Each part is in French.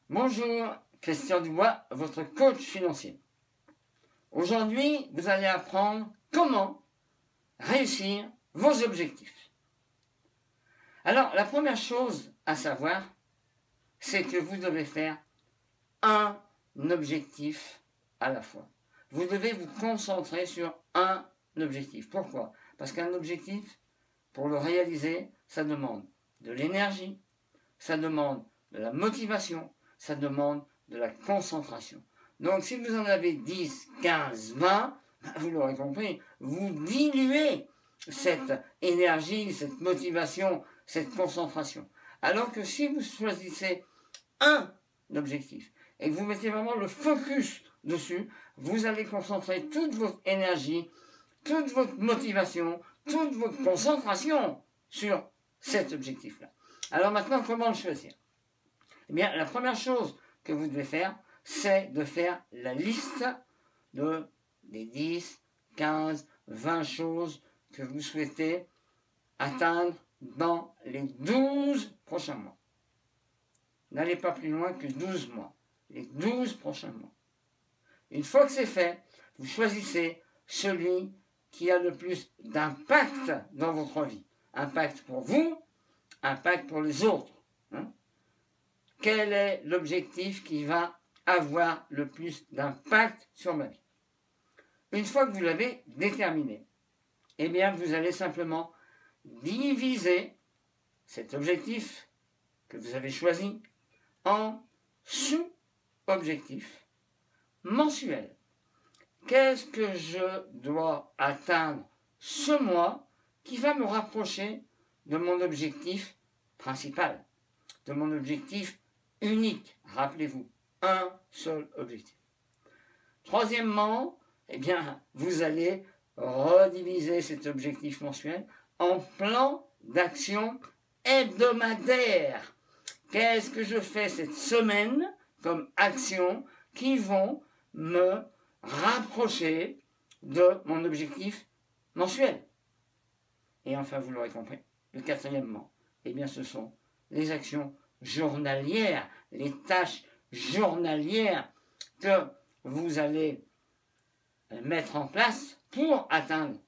Bonjour, Christian Dubois, votre coach financier. Aujourd'hui, vous allez apprendre comment réussir vos objectifs. Alors, la première chose à savoir, c'est que vous devez faire un objectif à la fois. Vous devez vous concentrer sur un objectif. Pourquoi? Parce qu'un objectif, pour le réaliser, ça demande de l'énergie, ça demande de la motivation, ça demande de la concentration. Donc si vous en avez 10, 15, 20, vous l'aurez compris, vous diluez cette énergie, cette motivation, cette concentration. Alors que si vous choisissez un objectif et que vous mettez vraiment le focus dessus, vous allez concentrer toute votre énergie, toute votre motivation, toute votre concentration sur cet objectif-là. Alors maintenant, comment le choisir? Eh bien, la première chose que vous devez faire, c'est de faire la liste des 10, 15, 20 choses que vous souhaitez atteindre dans les 12 prochains mois. N'allez pas plus loin que 12 mois, les 12 prochains mois. Une fois que c'est fait, vous choisissez celui qui a le plus d'impact dans votre vie. Impact pour vous, impact pour les autres. Quel est l'objectif qui va avoir le plus d'impact sur ma vie? Une fois que vous l'avez déterminé, eh bien vous allez simplement diviser cet objectif que vous avez choisi en sous-objectifs mensuels. Qu'est-ce que je dois atteindre ce mois qui va me rapprocher de mon objectif principal, de mon objectif unique? Rappelez-vous, un seul objectif. Troisièmement, eh bien, vous allez rediviser cet objectif mensuel en plan d'action hebdomadaire. Qu'est-ce que je fais cette semaine comme action qui vont me rapprocher de mon objectif mensuel? Et enfin, vous l'aurez compris, le quatrièmement, eh bien, ce sont les actions journalières, les tâches journalières que vous allez mettre en place pour atteindre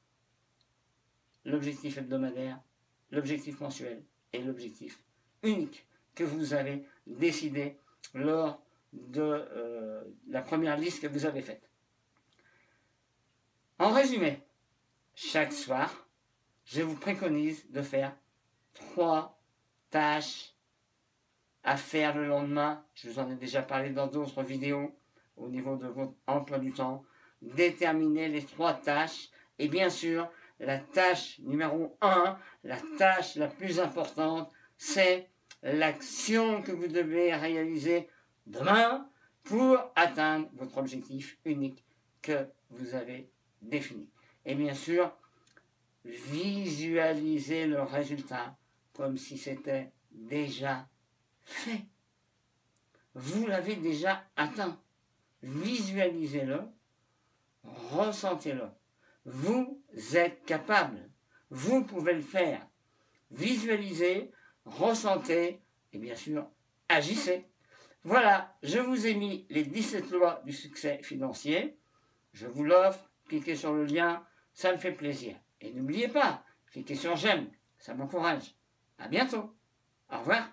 l'objectif hebdomadaire, l'objectif mensuel et l'objectif unique que vous avez décidé lors de la première liste que vous avez faite. En résumé, chaque soir, je vous préconise de faire 3 tâches à faire le lendemain. Je vous en ai déjà parlé dans d'autres vidéos au niveau de votre emploi du temps. Déterminez les 3 tâches et bien sûr, la tâche numéro 1, la tâche la plus importante, c'est l'action que vous devez réaliser demain pour atteindre votre objectif unique que vous avez défini. Et bien sûr, visualisez le résultat comme si c'était déjà fait. Vous l'avez déjà atteint. Visualisez-le, ressentez-le. Vous êtes capable. Vous pouvez le faire. Visualisez, ressentez et bien sûr, agissez. Voilà, je vous ai mis les 17 lois du succès financier. Je vous l'offre. Cliquez sur le lien, ça me fait plaisir. Et n'oubliez pas, cliquez sur j'aime, ça m'encourage. À bientôt. Au revoir.